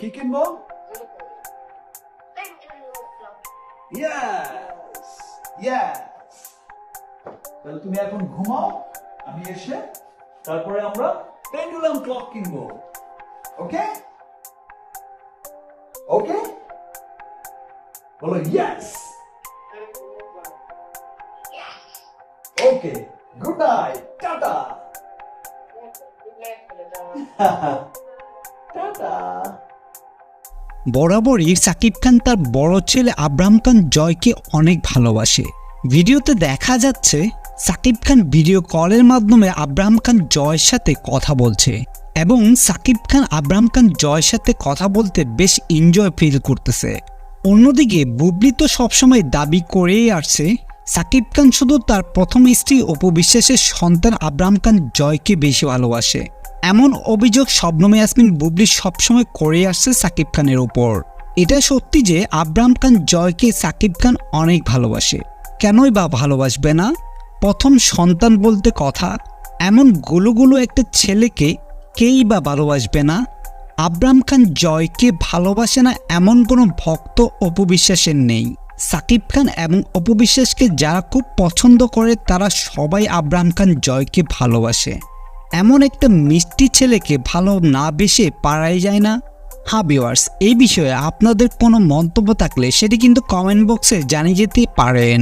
কি কিনবো? Yes yes. তাহলে তুমি এখন ঘুমাও, আমি এসে তারপরে আমরা পেন্ডুলাম ক্লক কিনবো। ওকে ওকে, বলো ইয়েস। ওকে, গুড নাইট, টাটা। টাটা। বরাবরই সাকিব খান তার বড় ছেলে আব্রাহাম খান জয়কে অনেক ভালোবাসে। ভিডিওতে দেখা যাচ্ছে সাকিব খান ভিডিও কলের মাধ্যমে আব্রাহাম খান জয়ের সাথে কথা বলছে এবং সাকিব খান আব্রাহাম খান জয়ের সাথে কথা বলতে বেশ এনজয় ফিল করতেছে। অন্যদিকে বুবলি তো সবসময় দাবি করেই আসছে সাকিব খান শুধু তার প্রথম স্ত্রী অপু বিশ্বাসের সন্তান আব্রাহাম খান জয়কে বেশি ভালোবাসে। এমন অভিযোগ শবনম ইয়াসমিন বুবলি সবসময় করে আসছে সাকিব খানের ওপর। এটা সত্যি যে আব্রাহাম খান জয়কে সাকিব খান অনেক ভালোবাসে, কেনই বা ভালোবাসবে না? প্রথম সন্তান বলতে কথা, এমন গুলো একটা ছেলেকে কেই বা ভালোবাসবে না? আব্রাহাম খান জয়কে ভালোবাসে না এমন কোনো ভক্ত অপু বিশ্বাসের নেই। সাকিব খান এবং অপু বিশ্বাসকে যারা খুব পছন্দ করে তারা সবাই আব্রাহাম খান জয়কে ভালোবাসে। এমন একটা মিষ্টি ছেলেকে ভালো না বেশে পারাই যায় না। হ্যাঁ ভিউয়ার্স, এই বিষয়ে আপনাদের কোনো মন্তব্য থাকলে সেটি কিন্তু কমেন্ট বক্সে জানিয়ে যেতে পারেন।